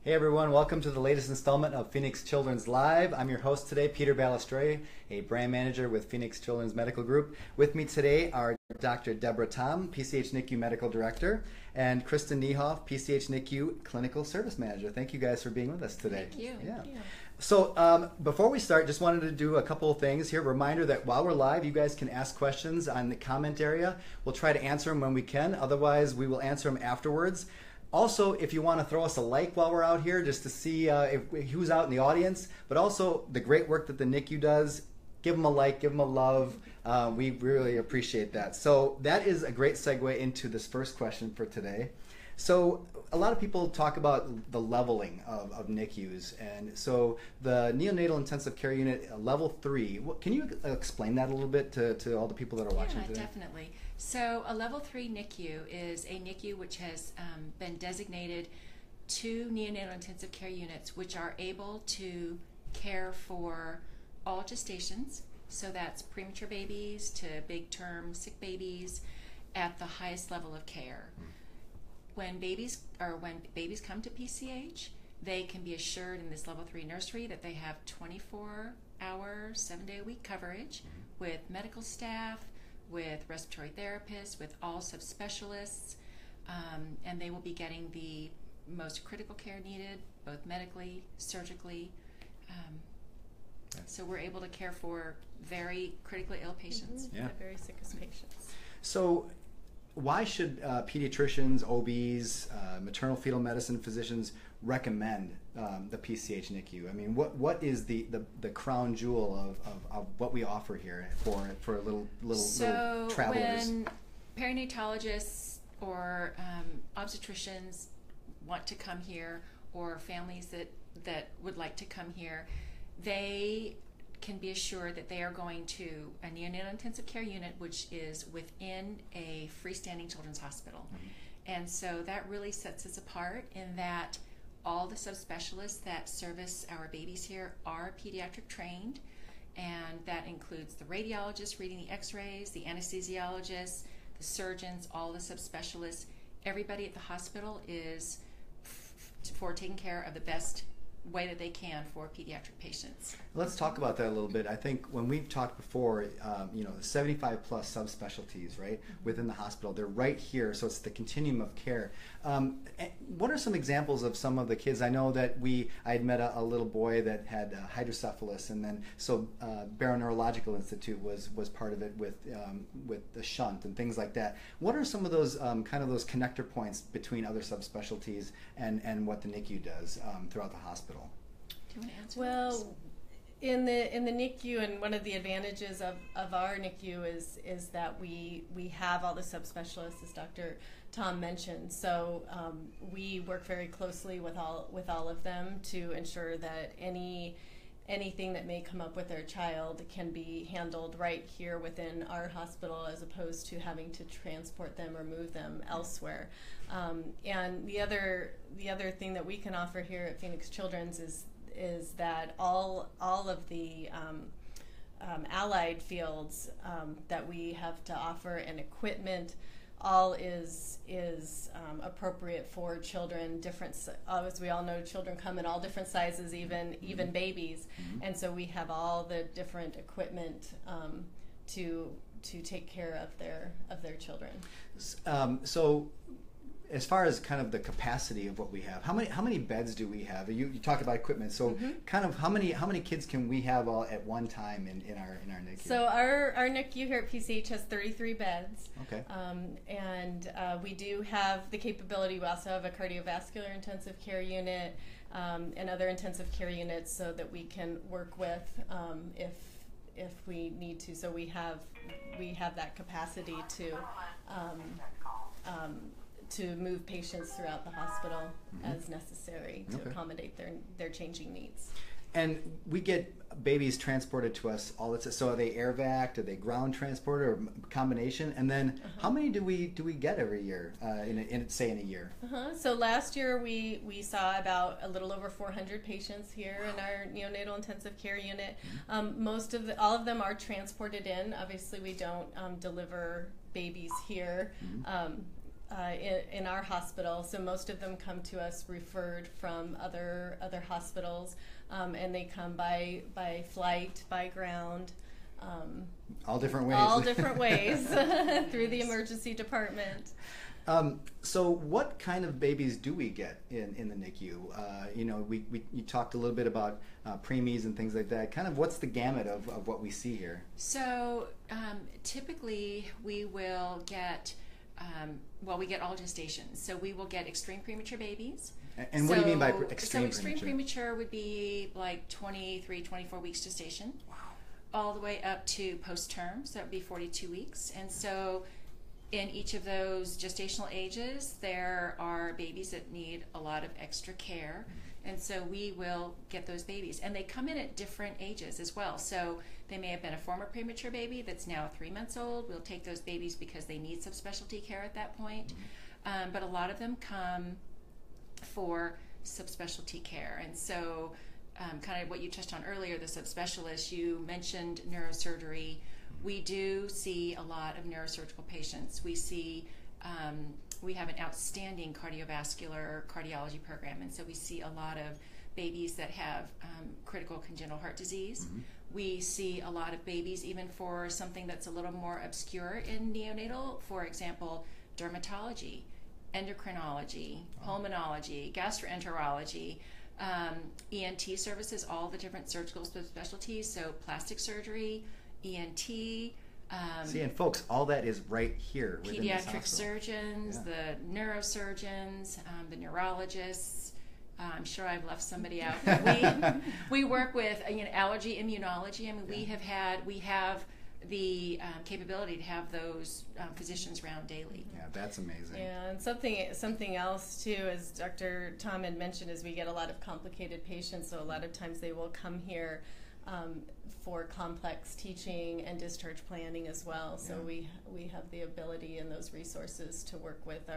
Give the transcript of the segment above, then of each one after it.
Hey everyone, welcome to the latest installment of Phoenix Children's Live. I'm your host today, Peter Balestre, a brand manager with Phoenix Children's Medical Group. With me today are Dr. Deborah Tom, PCH NICU Medical Director, and Kristen Niehoff, PCH NICU Clinical Service Manager. Thank you guys for being with us today. Thank you. Yeah. Thank you. So before we start, just wanted to do a couple of things here. Reminder that while we're live, you guys can ask questions on the comment area. We'll try to answer them when we can. Otherwise, we will answer them afterwards. Also, if you want to throw us a like while we're out here, just to see who's out in the audience, but also the great work that the NICU does, give them a like, give them a love. We really appreciate that. So that is a great segue into this first question for today. So a lot of people talk about the leveling of NICUs, and so the neonatal intensive care unit, level 3, can you explain that a little bit to all the people that are watching today? Yeah, definitely. So a level 3 NICU is a NICU which has been designated to neonatal intensive care units which are able to care for all gestations, so that's premature babies to big term sick babies at the highest level of care. When babies come to PCH, they can be assured in this level 3 nursery that they have 24-hour, 7-day-a-week coverage with medical staff, with respiratory therapists, with all subspecialists, and they will be getting the most critical care needed, both medically, surgically. So we're able to care for very critically ill patients. Yeah. The very sickest patients. So why should pediatricians, OBs, maternal fetal medicine physicians recommend the PCH NICU? I mean, what is the crown jewel of what we offer here for little travelers? When perinatologists or obstetricians want to come here, or families that would like to come here, they can be assured that they are going to a neonatal intensive care unit which is within a freestanding children's hospital. And so that really sets us apart in that all the subspecialists that service our babies here are pediatric trained, and that includes the radiologists reading the x-rays, the anesthesiologists, the surgeons, all the subspecialists. Everybody at the hospital is for taking care of the best way that they can for pediatric patients. Let's talk about that a little bit. I think when we've talked before, 75 plus subspecialties, right, within the hospital, they're right here, so it's the continuum of care. What are some examples of some of the kids? I know that I had met a little boy that had hydrocephalus, and then Barrow Neurological Institute was part of it with the shunt and things like that. What are some of those those connector points between other subspecialties and what the NICU does throughout the hospital? Do you want to answer? Well, in the NICU, and one of the advantages of our NICU is that we have all the subspecialists, as Dr. Tom mentioned. So we work very closely with all of them to ensure that anything that may come up with their child can be handled right here within our hospital, as opposed to having to transport them or move them elsewhere. And the other thing that we can offer here at Phoenix Children's is that all of the allied fields that we have to offer and equipment, all is appropriate for children. As we all know, children come in all different sizes, even babies, and so we have all the different equipment to take care of their children. So, as far as kind of the capacity of what we have, how many beds do we have? You talk about equipment, so kind of how many kids can we have all at one time in our NICU? So our NICU here at PCH has 33 beds. Okay. And we do have the capability. We also have a cardiovascular intensive care unit and other intensive care units, so that we can work with if we need to. So we have that capacity to move patients throughout the hospital as necessary to accommodate their changing needs. And we get babies transported to us all the time. So are they air vac? Are they ground transported, or combination? And then how many do we get every year in a year? So last year we saw about a little over 400 patients here in our neonatal intensive care unit. All of them are transported in. Obviously, we don't deliver babies here. in our hospital. So most of them come to us referred from other hospitals, and they come by flight, by ground. All different ways. All different ways through the emergency department. So what kind of babies do we get in the NICU? You talked a little bit about preemies and things like that. Kind of what's the gamut of what we see here? So typically we will get, we get all gestations. So we will get extreme premature babies. And what do you mean by extreme premature? Extreme premature would be like 23, 24 weeks gestation. Wow. All the way up to post-term, so that would be 42 weeks. And so in each of those gestational ages, there are babies that need a lot of extra care. And so we will get those babies. And they come in at different ages as well. So they may have been a former premature baby that's now 3 months old. We'll take those babies because they need subspecialty care at that point. But a lot of them come for subspecialty care. And so kind of what you touched on earlier, the subspecialists, you mentioned neurosurgery. We do see a lot of neurosurgical patients. We see, we have an outstanding cardiovascular cardiology program, and so we see a lot of babies that have critical congenital heart disease. We see a lot of babies even for something that's a little more obscure in neonatal, for example, dermatology, endocrinology, pulmonology, gastroenterology, ENT services, all the different surgical specialties, so plastic surgery, ENT. See, and folks, all that is right here within this Pediatric hospital. Surgeons, the neurosurgeons, the neurologists. I'm sure I've left somebody out. We work with allergy, immunology. I mean, we have the capability to have those physicians round daily. Yeah, that's amazing. Yeah, and something else too, as Dr. Tom had mentioned, is we get a lot of complicated patients, so a lot of times they will come here for complex teaching and discharge planning as well. So we have the ability and those resources to work with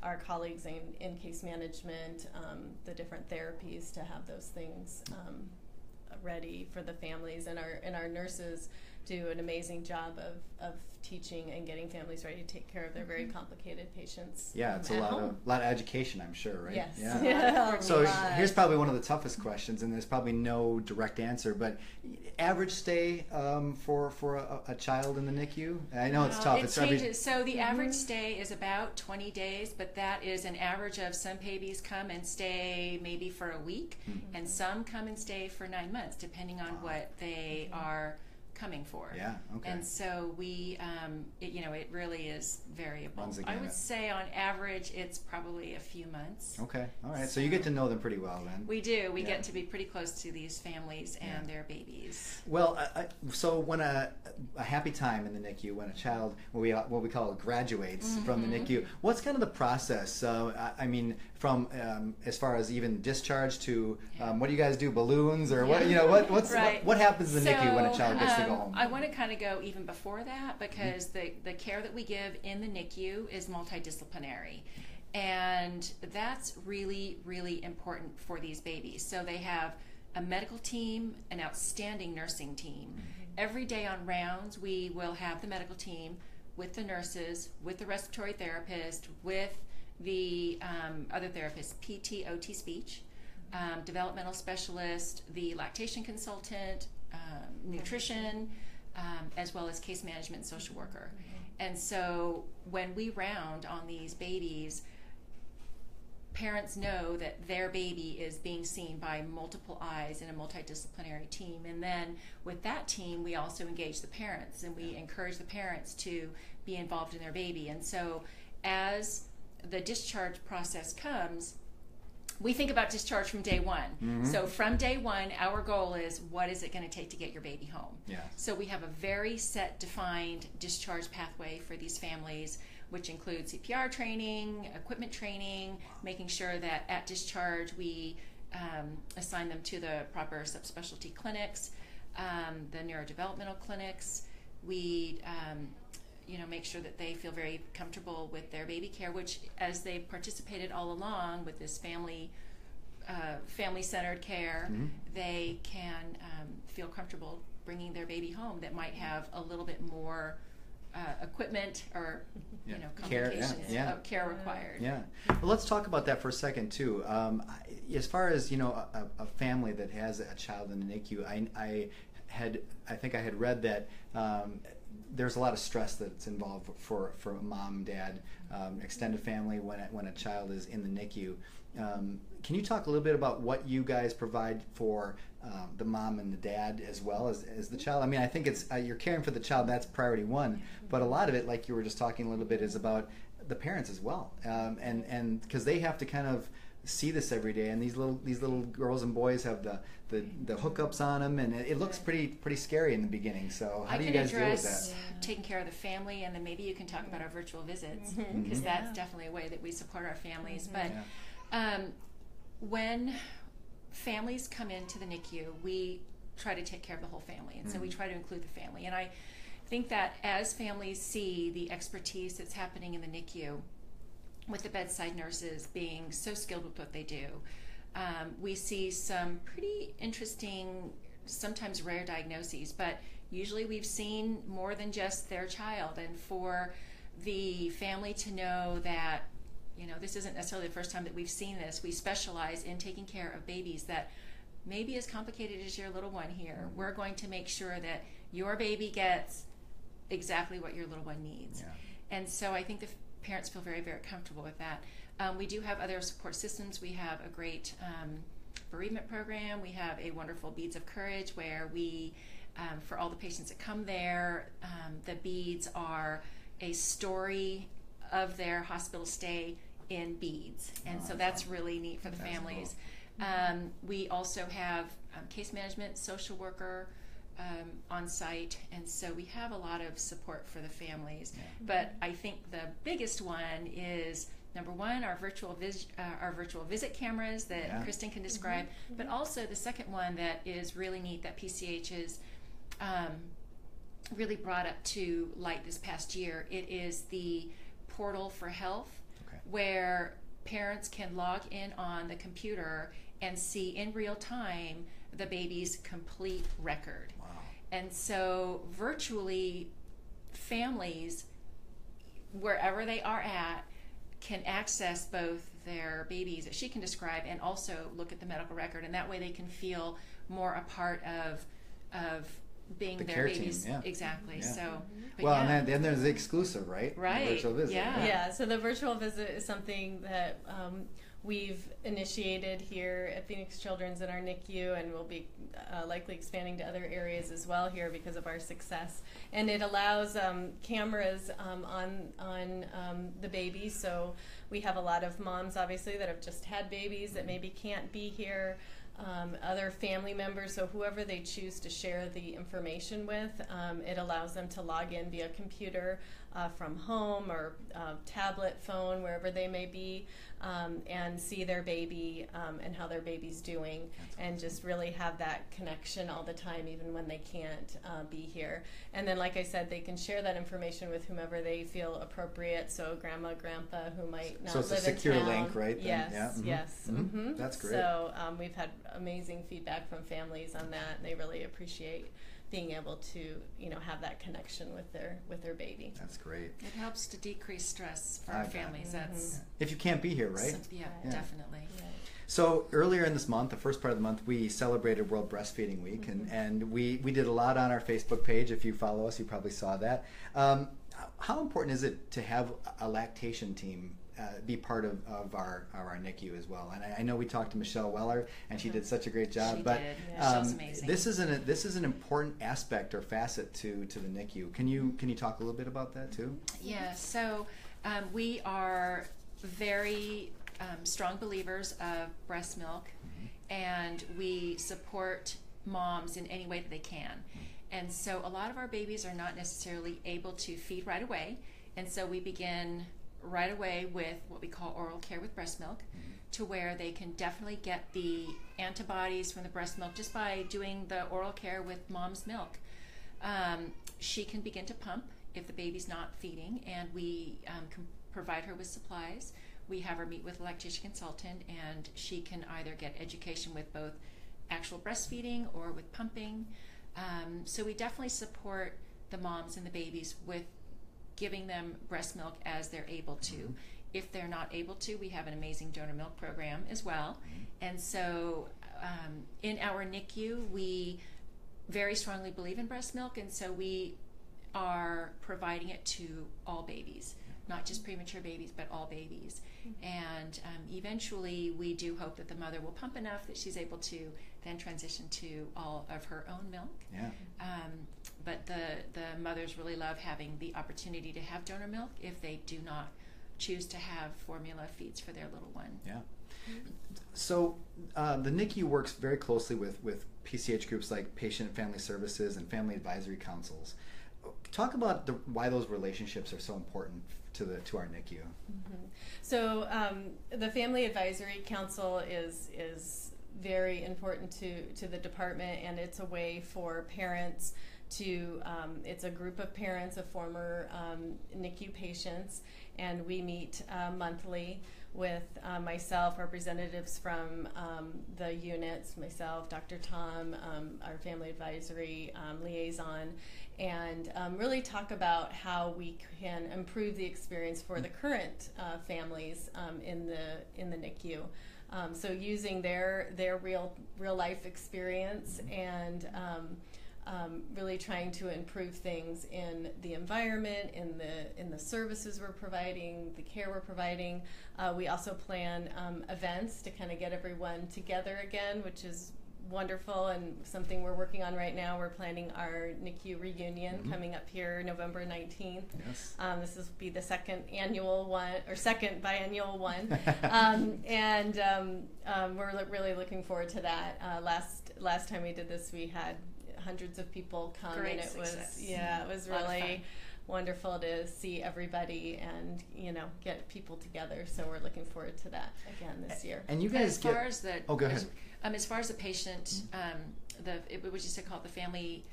our colleagues in case management, the different therapies to have those things ready for the families, and our nurses do an amazing job of teaching and getting families ready to take care of their very complicated patients. Yeah, it's a lot of education, I'm sure, right? Yes. Yeah. So here's probably one of the toughest questions, and there's probably no direct answer, but average stay for a child in the NICU? I know it's tough. It changes. So the average stay is about 20 days, but that is an average of some babies come and stay maybe for a week, and some come and stay for 9 months, depending on what they are coming for. Yeah, okay. And so we, it really is variable. Runs the I would gamut. say on average it's probably a few months. Okay, all right. So you get to know them pretty well then. We do. We get to be pretty close to these families and their babies. Well, so when a happy time in the NICU, when a child, what we call graduates from the NICU, what's kind of the process? I mean, from as far as even discharge to what do you guys do? Balloons or what? What happens in the NICU when a child gets to go home? I want to kind of go even before that, because the care that we give in the NICU is multidisciplinary. And that's really, really important for these babies. So they have a medical team, an outstanding nursing team. Every day on rounds, we will have the medical team with the nurses, with the respiratory therapist, with the other therapists, PT, OT, speech, developmental specialist, the lactation consultant, nutrition, as well as case management and social worker. And so when we round on these babies, parents know that their baby is being seen by multiple eyes in a multidisciplinary team. And then with that team, we also engage the parents, and we encourage the parents to be involved in their baby. And so as the discharge process comes, we think about discharge from day one. So from day one, our goal is, what is it going to take to get your baby home? Yeah. So we have a very set, defined discharge pathway for these families, which includes CPR training, equipment training, making sure that at discharge we assign them to the proper subspecialty clinics, the neurodevelopmental clinics. We make sure that they feel very comfortable with their baby care, which, as they've participated all along with this family-centered care, they can feel comfortable bringing their baby home that might have a little bit more equipment or Yeah. complications, Care, care required. Yeah. Well, let's talk about that for a second too. As far as a family that has a child in the NICU, I think I had read that there's a lot of stress that's involved for mom, dad, extended family when a child is in the NICU. Can you talk a little bit about what you guys provide for the mom and the dad as well as the child? I mean, I think it's you're caring for the child, that's priority one, but a lot of it, like you were just talking a little bit, is about the parents as well, and because they have to kind of see this every day, and these little girls and boys have the hookups on them, and it looks pretty scary in the beginning. So how do you guys deal with that? Taking care of the family, and then maybe you can talk about our virtual visits, because that's definitely a way that we support our families. But when families come into the NICU, we try to take care of the whole family, and so we try to include the family. And I think that as families see the expertise that's happening in the NICU, with the bedside nurses being so skilled with what they do, we see some pretty interesting, sometimes rare diagnoses, but usually we've seen more than just their child. And for the family to know that, this isn't necessarily the first time that we've seen this. We specialize in taking care of babies that may be as complicated as your little one here. We're going to make sure that your baby gets exactly what your little one needs. Yeah. And so I think the parents feel very, very comfortable with that. We do have other support systems. We have a great bereavement program. We have a wonderful Beads of Courage where we, for all the patients that come there, the beads are a story of their hospital stay in beads. And so that's really neat for the families. Cool. We also have case management, social worker, on site, and so we have a lot of support for the families. Yeah. But I think the biggest one is, number one, our virtual visit cameras that Kristen can describe, but also the second one that is really neat that PCH is really brought up to light this past year. It is the portal for health, where parents can log in on the computer and see in real time the baby's complete record. Wow. And so virtually families, wherever they are at, can access both their babies that she can describe and also look at the medical record, and that way they can feel more a part of being their babies. Team, exactly. Yeah. So and then there's the exclusive, right? The virtual visit. Yeah, so the virtual visit is something that we've initiated here at Phoenix Children's in our NICU, and we'll be likely expanding to other areas as well here because of our success. And it allows cameras on the baby. So we have a lot of moms, obviously, that have just had babies that maybe can't be here. Other family members, so whoever they choose to share the information with, it allows them to log in via computer from home or tablet, phone, wherever they may be, and see their baby and how their baby's doing. And just really have that connection all the time, even when they can't be here. And then, like I said, they can share that information with whomever they feel appropriate, so grandma, grandpa, who might not live in town. So it's a secure link, right? Yes, yes. That's great. So we've had amazing feedback from families on that, and they really appreciate being able to have that connection with their baby. That's great. It helps to decrease stress for our families. That's if you can't be here, right? Definitely. Yeah. So earlier in this month, the first part of the month, we celebrated World Breastfeeding Week, and we did a lot on our Facebook page. If you follow us, you probably saw that. How important is it to have a lactation team be part of our NICU as well? And I know we talked to Michelle Weller, and she did such a great job. She did. Michelle's amazing. This is an important aspect or facet to the NICU. Can you talk a little bit about that too? Yeah. So we are very strong believers of breast milk, and we support moms in any way that they can. And so a lot of our babies are not necessarily able to feed right away, and so we begin right away with what we call oral care with breast milk, to where they can definitely get the antibodies from the breast milk just by doing the oral care with mom's milk. She can begin to pump if the baby's not feeding, and we can provide her with supplies. We have her meet with a lactation consultant, and she can either get education with both actual breastfeeding or with pumping. So we definitely support the moms and the babies with giving them breast milk as they're able to. If they're not able to, we have an amazing donor milk program as well. And so in our NICU, we very strongly believe in breast milk, and so we are providing it to all babies, not just premature babies, but all babies. And eventually we do hope that the mother will pump enough that she's able to then transition to all of her own milk. But the mothers really love having the opportunity to have donor milk if they do not choose to have formula feeds for their little one. So the NICU works very closely with PCH groups like Patient and Family Services and Family Advisory Councils. Talk about why those relationships are so important to our NICU. So the Family Advisory Council is very important to the department, and it's a way for parents to, it's a group of parents of former NICU patients, and we meet monthly with myself, representatives from the units, myself, Dr. Tom, our family advisory liaison, and really talk about how we can improve the experience for the current families in the NICU. So using their real life experience and really trying to improve things in the environment, in the services we're providing, the care we're providing. We also plan events to kind of get everyone together again, which is wonderful and something we're working on right now. We're planning our NICU reunion coming up here November 19th. This will be the second biannual one, and we're really looking forward to that. Last time we did this, we had hundreds of people come. Great and it success. it was really wonderful to see everybody and get people together. So we're looking forward to that again this year. And you guys go ahead. As far as the patient, what you said called the Family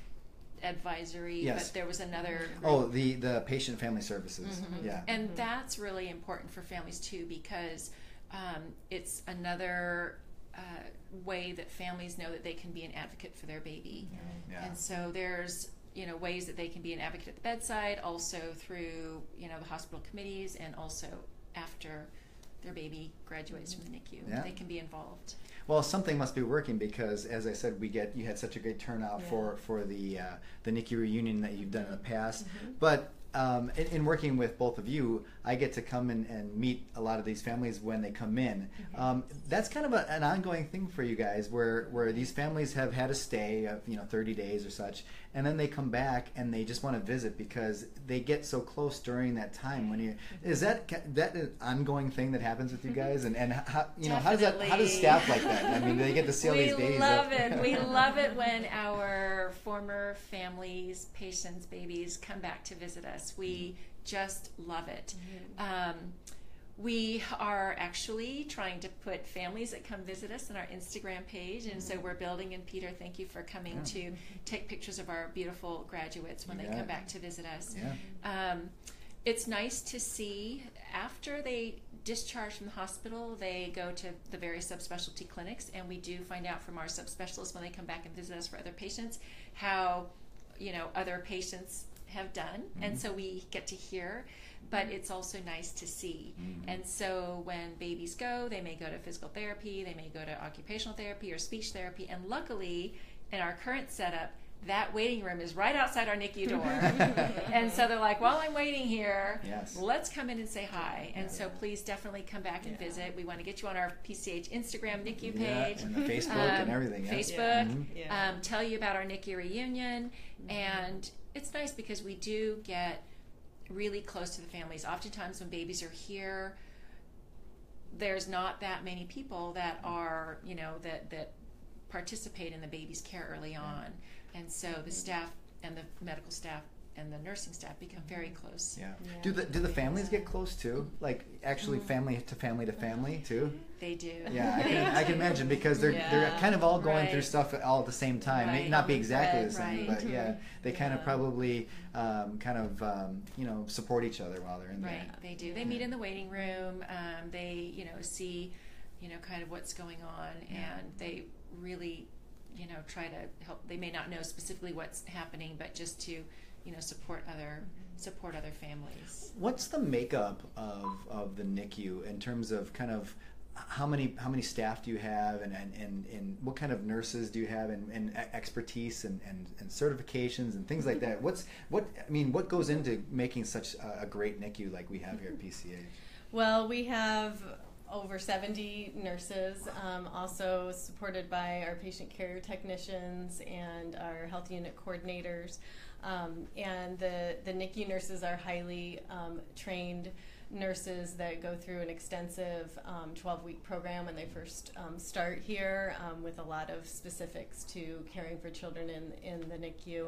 Advisory, but there was another group. The Patient Family Services. And that's really important for families too, because it's another way that families know that they can be an advocate for their baby. And so there's ways that they can be an advocate at the bedside, also through the hospital committees, and also after their baby graduates from the NICU, they can be involved. Well, something must be working, because, as I said, you had such a great turnout for the NICU reunion that you've done in the past. But in working with both of you, I get to come and meet a lot of these families when they come in. That's kind of an ongoing thing for you guys, where these families have had a stay of 30 days or such, and then they come back and they just want to visit because they get so close during that time. Is that an ongoing thing that happens with you guys? And how does staff like that? I mean, do they get to see all these days? We love it. We love it when our former families, patients, babies come back to visit us. We just love it. We are actually trying to put families that come visit us on our Instagram page, and so we're building. And Peter, thank you for coming to take pictures of our beautiful graduates when they come back to visit us. It's nice to see after they discharge from the hospital, they go to the various subspecialty clinics, and we do find out from our subspecialists when they come back and visit us for other patients how other patients have done, and so we get to hear, but it's also nice to see. And so when babies go, they may go to physical therapy, they may go to occupational therapy or speech therapy, and luckily in our current setup, that waiting room is right outside our NICU door. And so they're like, while I'm waiting here, let's come in and say hi. And so please definitely come back and visit. We want to get you on our PCH Instagram NICU page. And the Facebook and everything. Facebook. Tell you about our NICU reunion. And it's nice because we do get really close to the families. Oftentimes when babies are here, there's not that many people that are, that participate in the baby's care early on. And so the staff and the medical staff and the nursing staff become very close. Do the families get close too? Like actually family to family too? They do. I can imagine, because they're kind of all going through stuff all at the same time. May not be exactly the same, but they kind of probably support each other while they're in there. Right, they do. They meet in the waiting room. They see kind of what's going on, and they really try to help. They may not know specifically what's happening, but just to support other support other families. What's the makeup of the NICU in terms of kind of how many staff do you have, and what kind of nurses do you have, and expertise and certifications and things like that? What goes into making such a great NICU like we have here at PCH? Well, we have over 70 nurses, also supported by our patient care technicians and our health unit coordinators. And the NICU nurses are highly trained nurses that go through an extensive 12-week program when they first start here, with a lot of specifics to caring for children in the NICU.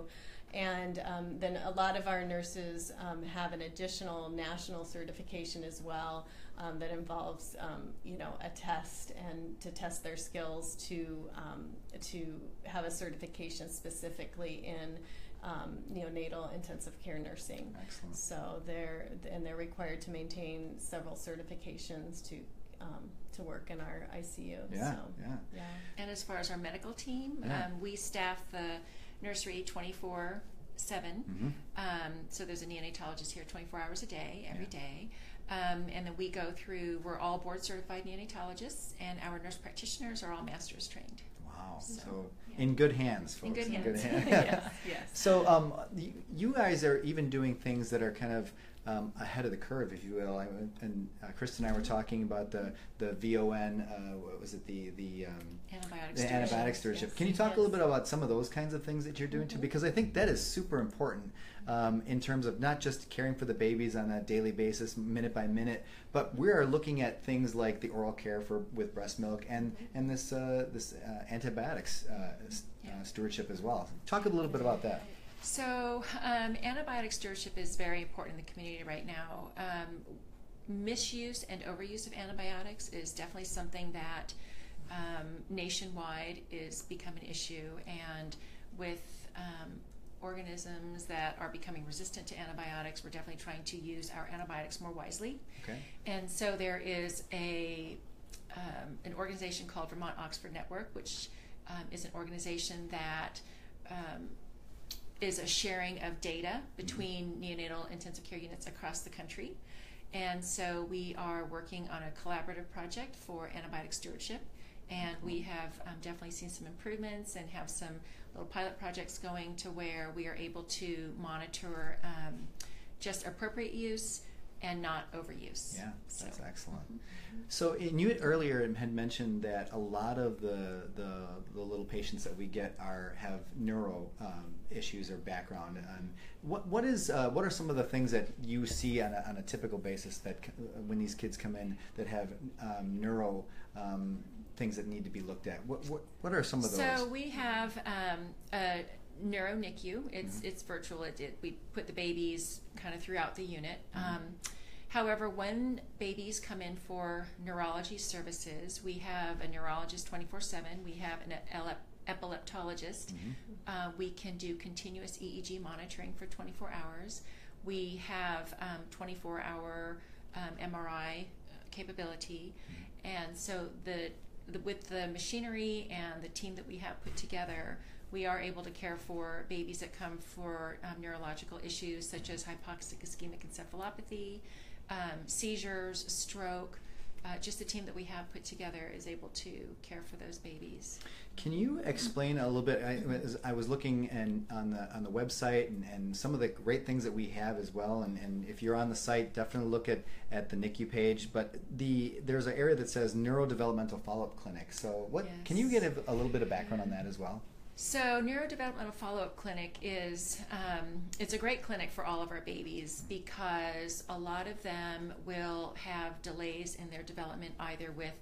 And then a lot of our nurses have an additional national certification as well, that involves a test, and to test their skills to have a certification specifically in neonatal intensive care nursing. Excellent. So they're required to maintain several certifications to work in our ICU. Yeah, so, yeah. And as far as our medical team, Yeah. we staff the nursery 24/7. Mm-hmm. So there's a neonatologist here 24 hours a day, every Yeah. day. And then we're all board certified neonatologists, and our nurse practitioners are all master's trained. Wow. So yeah. in good hands, folks. In good hands. Yes, yes. So you guys are even doing things that are kind of ahead of the curve, if you will. Kristen and I were talking about the VON. What was it? The antibiotic stewardship. Yes. Can you talk Yes. a little bit about some of those kinds of things that you're doing too? Because I think that is super important in terms of not just caring for the babies on a daily basis, minute by minute, but we are looking at things like the oral care with breast milk and this antibiotics stewardship as well. Talk a little bit about that. So antibiotic stewardship is very important in the community right now. Misuse and overuse of antibiotics is definitely something that nationwide is becoming an issue, and with organisms that are becoming resistant to antibiotics, we're definitely trying to use our antibiotics more wisely. Okay. And so there is an organization called Vermont Oxford Network, which is an organization that is a sharing of data between neonatal intensive care units across the country. And so we are working on a collaborative project for antibiotic stewardship, and we have definitely seen some improvements and have some little pilot projects going to where we are able to monitor just appropriate use and not overuse. Yeah, that's So. excellent. So, and you earlier had mentioned that a lot of the little patients that we get have neuro issues or background. What are some of the things that you see on a typical basis that when these kids come in that have neuro things that need to be looked at? What are some of those? So we have a Neuro-NICU. It's virtual. We put the babies kind of throughout the unit. However, when babies come in for neurology services, we have a neurologist 24/7. We have an epileptologist. We can do continuous EEG monitoring for 24 hours. We have 24-hour MRI capability. And so with the machinery and the team that we have put together, we are able to care for babies that come for neurological issues such as hypoxic ischemic encephalopathy, seizures, stroke. Just the team that we have put together is able to care for those babies. Can you explain a little bit? I was looking on the website and some of the great things that we have as well. And if you're on the site, definitely look at the NICU page. But there's an area that says Neurodevelopmental Follow-Up Clinic. So Yes. Can you give a little bit of background on that as well? So Neurodevelopmental Follow-Up Clinic is it's a great clinic for all of our babies because a lot of them will have delays in their development either with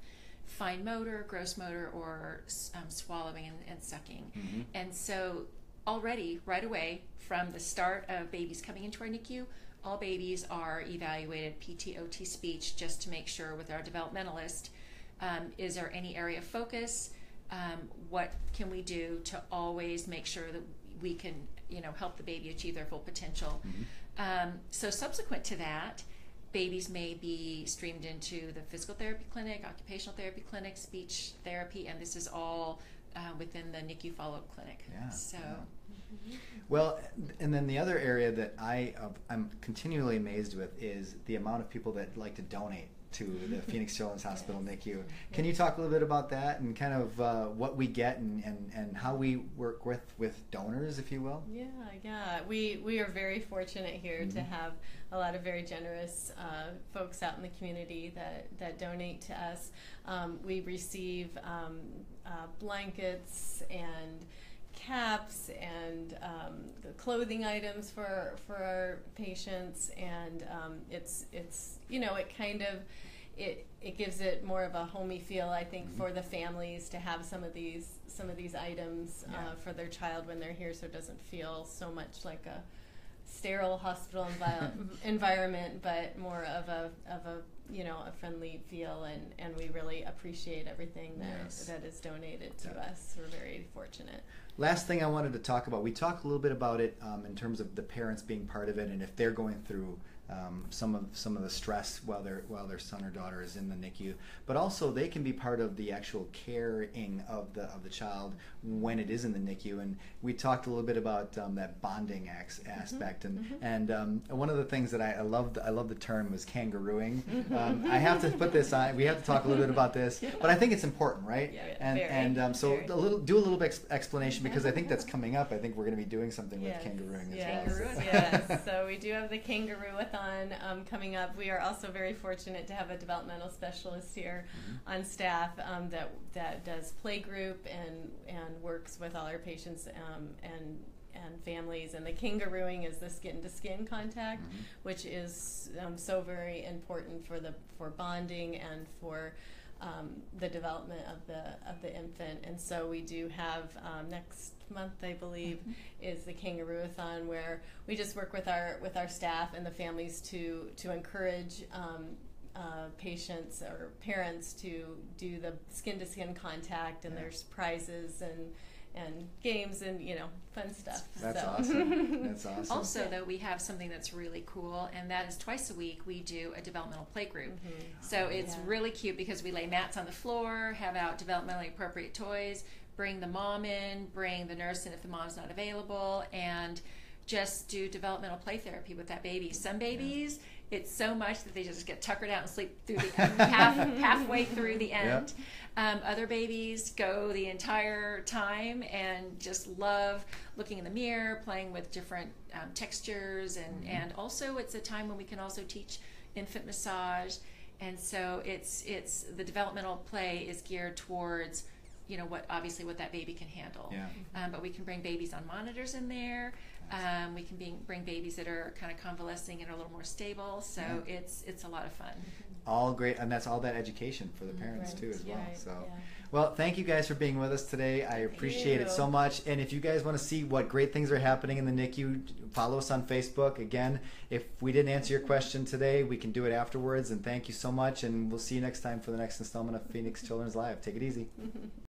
fine motor, gross motor, or swallowing and sucking. And so already right away from the start of babies coming into our NICU, all babies are evaluated PT-OT speech just to make sure with our developmentalist, is there any area of focus? What can we do to always make sure that we can, help the baby achieve their full potential? So subsequent to that, babies may be streamed into the physical therapy clinic, occupational therapy clinic, speech therapy, and this is all within the NICU follow-up clinic. Yeah. So. Yeah. Well, and then the other area that I'm continually amazed with is the amount of people that like to donate to the Phoenix Children's Hospital NICU. Can you talk a little bit about that and kind of what we get and how we work with donors, if you will? Yeah. We are very fortunate here to have a lot of very generous folks out in the community that donate to us. We receive blankets and caps and clothing items for our patients, and it's it kind of it gives it more of a homey feel, I think, for the families to have some of these items for their child when they're here, so it doesn't feel so much like a sterile hospital environment, but more of a friendly feel, and we really appreciate everything that is donated to us. We're very fortunate. Last thing I wanted to talk about, we talked a little bit about it in terms of the parents being part of it, and if they're going through some of the stress while their son or daughter is in the NICU, but also they can be part of the actual caring of the child when it is in the NICU. And we talked a little bit about that bonding aspect, and one of the things that I love the term was kangarooing. I have to put this on. We have to talk a little bit about this, but I think it's important, right? So do a little bit explanation, because I think that's coming up. I think we're going to be doing something with kangarooing as well. Yes. So we do have the Kangaroo-a-thon coming up. We are also very fortunate to have a developmental specialist here on staff that does play group and works with all our patients and families. And the kangarooing is the skin-to-skin contact, which is so very important for bonding and for the development of the infant. And so we do have next month, I believe, is the Kangaroo-a-thon, where we just work with our staff and the families to encourage patients or parents to do the skin-to-skin contact, and there's prizes and games and fun stuff. That's awesome. That's awesome. Also, though, we have something that's really cool, and that is twice a week we do a developmental play group. So it's really cute because we lay mats on the floor, have out developmentally appropriate toys, bring the mom in, bring the nurse in if the mom's not available, and just do developmental play therapy with that baby. Some babies, it's so much that they just get tuckered out and sleep through the halfway through the end. Other babies go the entire time and just love looking in the mirror, playing with different textures, and also it's a time when we can also teach infant massage. And so it's the developmental play is geared towards what that baby can handle. But we can bring babies on monitors in there. We can bring babies that are kind of convalescing and are a little more stable. So it's a lot of fun. All great, and that's all that education for the parents too as well. Well, thank you guys for being with us today. I appreciate it so much. And if you guys want to see what great things are happening in the NICU, follow us on Facebook. Again, if we didn't answer your question today, we can do it afterwards. And thank you so much. And we'll see you next time for the next installment of Phoenix Children's Live. Take it easy.